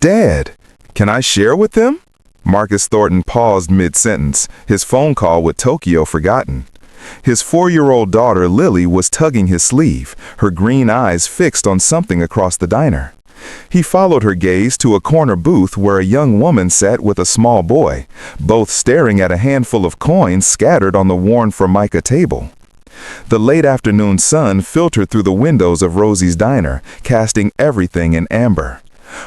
Dad, can I share with them? Marcus Thornton paused mid-sentence, his phone call with Tokyo forgotten. His 4-year-old daughter Lily was tugging his sleeve, her green eyes fixed on something across the diner. He followed her gaze to a corner booth where a young woman sat with a small boy, both staring at a handful of coins scattered on the worn Formica table. The late afternoon sun filtered through the windows of Rosie's diner, casting everything in amber.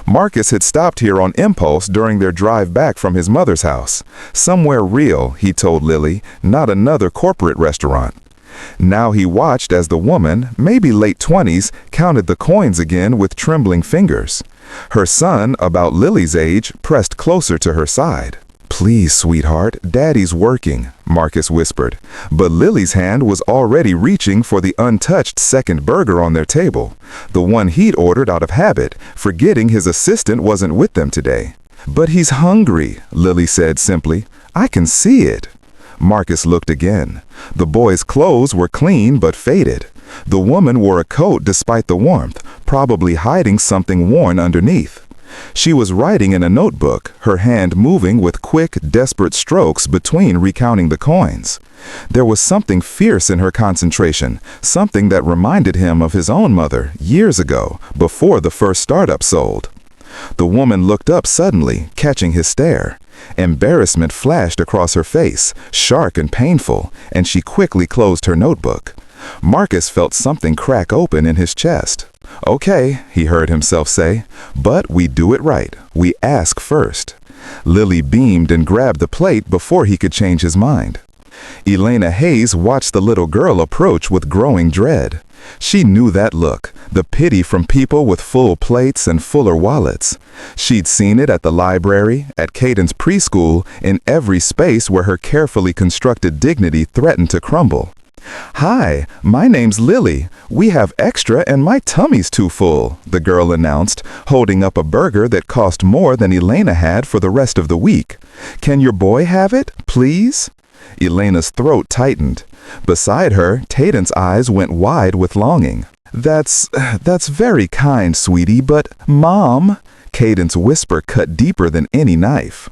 Marcus had stopped here on impulse during their drive back from his mother's house. Somewhere real, he told Lily, not another corporate restaurant. Now he watched as the woman, maybe late 20s, counted the coins again with trembling fingers. Her son, about Lily's age, pressed closer to her side. "Please, sweetheart, Daddy's working," Marcus whispered. But Lily's hand was already reaching for the untouched second burger on their table, the one he'd ordered out of habit, forgetting his assistant wasn't with them today. "But he's hungry," Lily said simply. "I can see it." Marcus looked again. The boy's clothes were clean but faded. The woman wore a coat despite the warmth, probably hiding something worn underneath. She was writing in a notebook, her hand moving with quick, desperate strokes between recounting the coins. There was something fierce in her concentration, something that reminded him of his own mother years ago, before the first startup sold. The woman looked up suddenly, catching his stare. Embarrassment flashed across her face, sharp and painful, and she quickly closed her notebook. Marcus felt something crack open in his chest. "Okay," he heard himself say, "but we do it right. We ask first." Lily beamed and grabbed the plate before he could change his mind. Elena Hayes watched the little girl approach with growing dread. She knew that look, the pity from people with full plates and fuller wallets. She'd seen it at the library, at Caden's preschool, in every space where her carefully constructed dignity threatened to crumble. "Hi, my name's Lily. We have extra and my tummy's too full," the girl announced, holding up a burger that cost more than Elena had for the rest of the week. "Can your boy have it, please?" Elena's throat tightened. Beside her, Caden's eyes went wide with longing. That's very kind, sweetie, but Mom," Caden's whisper cut deeper than any knife.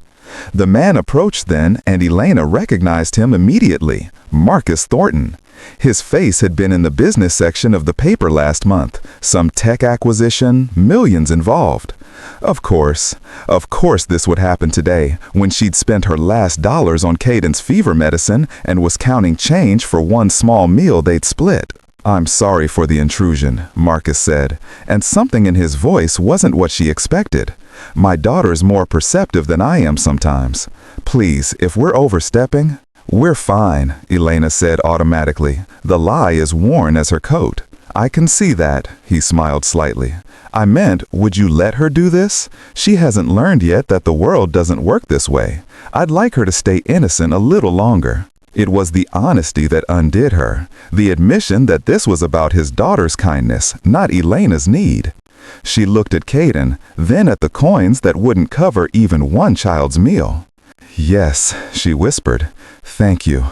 The man approached then, and Elena recognized him immediately. Marcus Thornton. His face had been in the business section of the paper last month. Some tech acquisition, millions involved. Of course this would happen today, when she'd spent her last dollars on Caden's fever medicine and was counting change for one small meal they'd split. "I'm sorry for the intrusion," Marcus said, and something in his voice wasn't what she expected. "My daughter's more perceptive than I am sometimes. Please, if we're overstepping—" "We're fine," Elena said automatically. The lie as worn as her coat. "I can see that," he smiled slightly. "I meant, would you let her do this? She hasn't learned yet that the world doesn't work this way. I'd like her to stay innocent a little longer." It was the honesty that undid her, the admission that this was about his daughter's kindness, not Elena's need. She looked at Caden, then at the coins that wouldn't cover even one child's meal. "Yes," she whispered. "Thank you."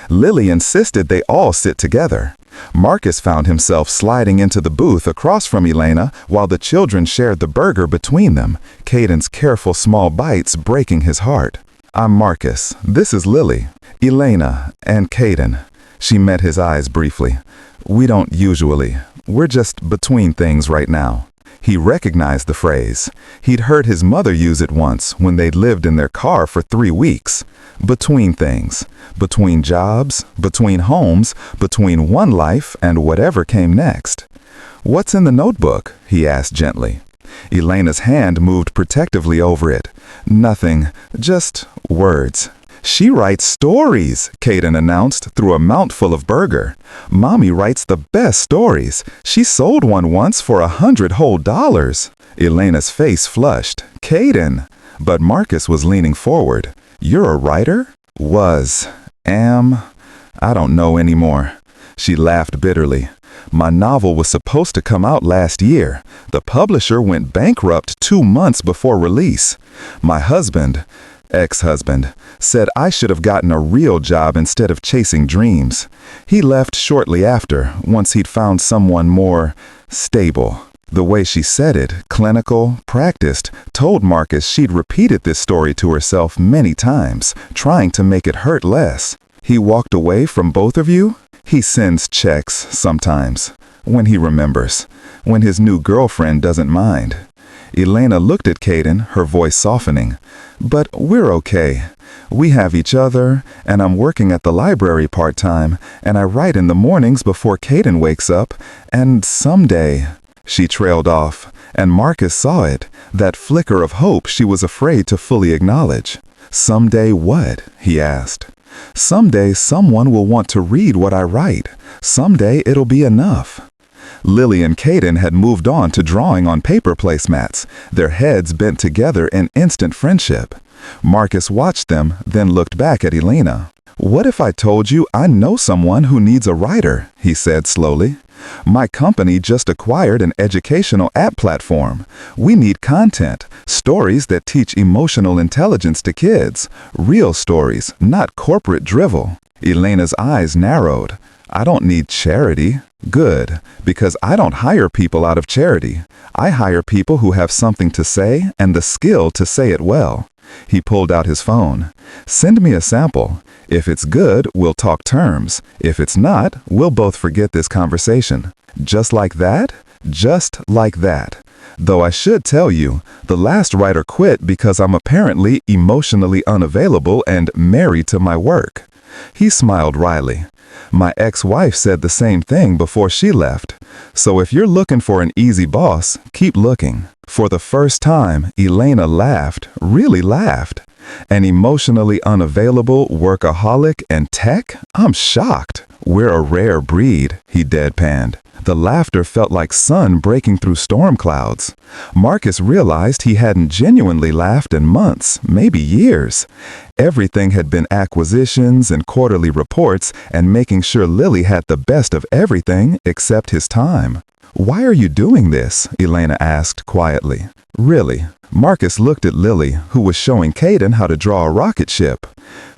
Lily insisted they all sit together. Marcus found himself sliding into the booth across from Elena while the children shared the burger between them, Caden's careful small bites breaking his heart. "I'm Marcus. This is Lily, Elena, and Caden." She met his eyes briefly. "We don't usually. We're just between things right now." He recognized the phrase. He'd heard his mother use it once when they'd lived in their car for 3 weeks. Between things. Between jobs, between homes, between one life and whatever came next. "What's in the notebook?" he asked gently. Elena's hand moved protectively over it. "Nothing, just words." "She writes stories," Caden announced through a mouthful of burger. "Mommy writes the best stories. She sold one once for $100 whole. Elena's face flushed. "Caden!" But Marcus was leaning forward. "You're a writer?" "Was. Am. I don't know anymore." She laughed bitterly. "My novel was supposed to come out last year. The publisher went bankrupt 2 months before release. My ex-husband, said I should have gotten a real job instead of chasing dreams. He left shortly after, once he'd found someone more stable." The way she said it, clinical, practiced, told Marcus she'd repeated this story to herself many times, trying to make it hurt less. He walked away from both of you? He sends checks sometimes. When he remembers. When his new girlfriend doesn't mind. Elena looked at Caden, her voice softening. But we're okay. We have each other, and I'm working at the library part-time, and I write in the mornings before Caden wakes up, and someday... She trailed off, and Marcus saw it, that flicker of hope she was afraid to fully acknowledge. Someday what? He asked. Someday someone will want to read what I write. Someday it'll be enough. Lily and Caden had moved on to drawing on paper placemats, their heads bent together in instant friendship. Marcus watched them, then looked back at Elena. "What if I told you I know someone who needs a writer?" he said slowly. "My company just acquired an educational app platform. We need content, stories that teach emotional intelligence to kids. Real stories, not corporate drivel." Elena's eyes narrowed. "I don't need charity." "Good, because I don't hire people out of charity. I hire people who have something to say and the skill to say it well." He pulled out his phone. "Send me a sample. If it's good, we'll talk terms. If it's not, we'll both forget this conversation." Just like that? Just like that. Though I should tell you, the last writer quit because I'm apparently emotionally unavailable and married to my work. He smiled wryly. "My ex-wife said the same thing before she left. So if you're looking for an easy boss, keep looking." For the first time, Elena laughed, really laughed. "An emotionally unavailable workaholic and tech? I'm shocked." "We're a rare breed," he deadpanned. The laughter felt like sun breaking through storm clouds. Marcus realized he hadn't genuinely laughed in months, maybe years. Everything had been acquisitions and quarterly reports and making sure Lily had the best of everything except his time. "Why are you doing this?" Elena asked quietly. "Really?" Marcus looked at Lily, who was showing Caden how to draw a rocket ship.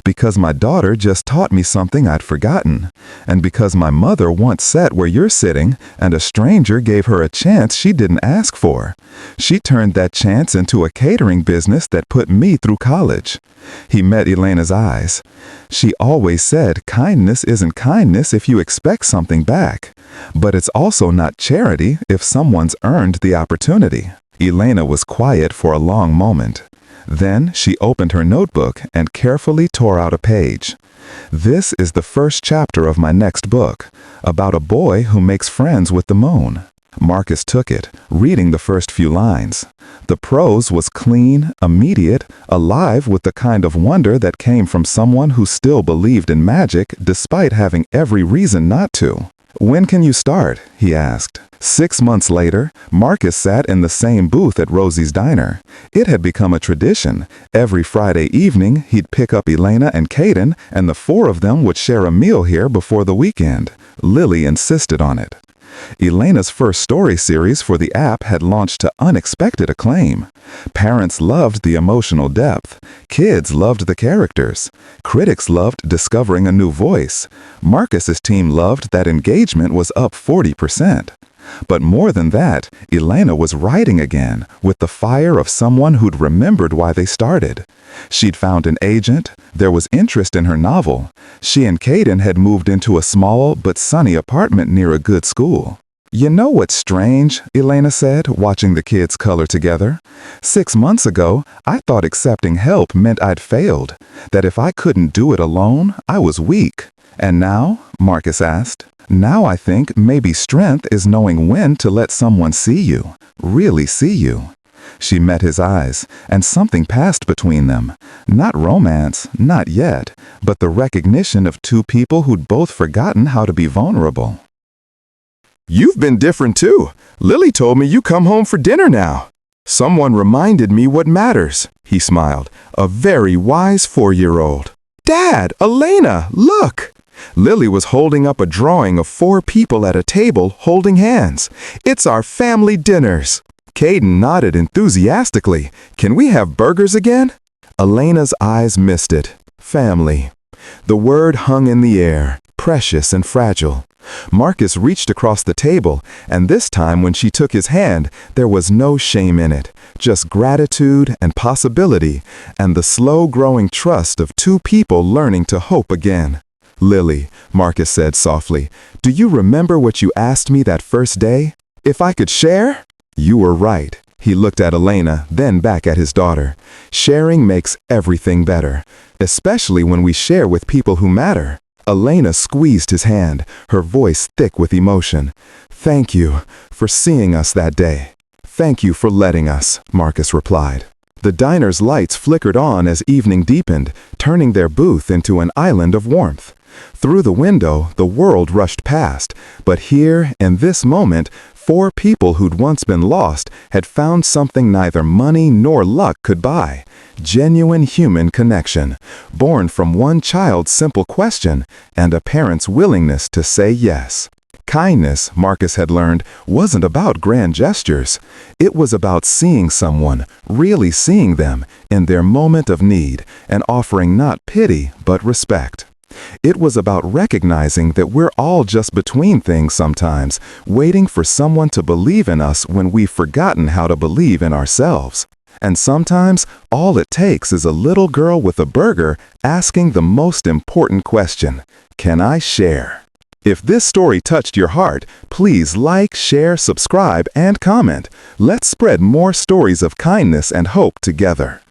"Because my daughter just taught me something I'd forgotten. And because my mother once sat where you're sitting, and a stranger gave her a chance she didn't ask for. She turned that chance into a catering business that put me through college." He met Elena's eyes. "She always said kindness isn't kindness if you expect something back. But it's also not charity if someone's earned the opportunity." Elena was quiet for a long moment. Then she opened her notebook and carefully tore out a page. "This is the first chapter of my next book, about a boy who makes friends with the moon." Marcus took it, reading the first few lines. The prose was clean, immediate, alive with the kind of wonder that came from someone who still believed in magic despite having every reason not to. "When can you start?" he asked. 6 months later, Marcus sat in the same booth at Rosie's Diner. It had become a tradition. Every Friday evening, he'd pick up Elena and Caden, and the four of them would share a meal here before the weekend. Lily insisted on it. Elena's first story series for the app had launched to unexpected acclaim. Parents loved the emotional depth. Kids loved the characters. Critics loved discovering a new voice. Marcus's team loved that engagement was up 40%. But more than that, Elena was writing again, with the fire of someone who'd remembered why they started. She'd found an agent, there was interest in her novel. She and Caden had moved into a small but sunny apartment near a good school. "You know what's strange?" Elena said, watching the kids color together. 6 months ago, I thought accepting help meant I'd failed, that if I couldn't do it alone, I was weak. And now?" Marcus asked. "Now I think maybe strength is knowing when to let someone see you, really see you." She met his eyes, and something passed between them. Not romance, not yet, but the recognition of two people who'd both forgotten how to be vulnerable. "You've been different too. Lily told me you come home for dinner now." "Someone reminded me what matters," he smiled. "A very wise 4-year-old. Dad, Elena, look!" Lily was holding up a drawing of 4 people at a table holding hands. "It's our family dinners." Caden nodded enthusiastically. "Can we have burgers again?" Elena's eyes missed it. Family. The word hung in the air, precious and fragile. Marcus reached across the table, and this time when she took his hand, there was no shame in it, just gratitude and possibility, and the slow-growing trust of two people learning to hope again. "Lily," Marcus said softly, "do you remember what you asked me that first day? If I could share?" "You were right." He looked at Elena, then back at his daughter. "Sharing makes everything better, especially when we share with people who matter." Elena squeezed his hand, her voice thick with emotion. "Thank you for seeing us that day." "Thank you for letting us," Marcus replied. The diner's lights flickered on as evening deepened, turning their booth into an island of warmth. Through the window, the world rushed past, but here, in this moment, four people who'd once been lost had found something neither money nor luck could buy: genuine human connection, born from one child's simple question and a parent's willingness to say yes. Kindness, Marcus had learned, wasn't about grand gestures. It was about seeing someone, really seeing them, in their moment of need, and offering not pity but respect. It was about recognizing that we're all just between things sometimes, waiting for someone to believe in us when we've forgotten how to believe in ourselves. And sometimes, all it takes is a little girl with a burger asking the most important question: can I share? If this story touched your heart, please like, share, subscribe, and comment. Let's spread more stories of kindness and hope together.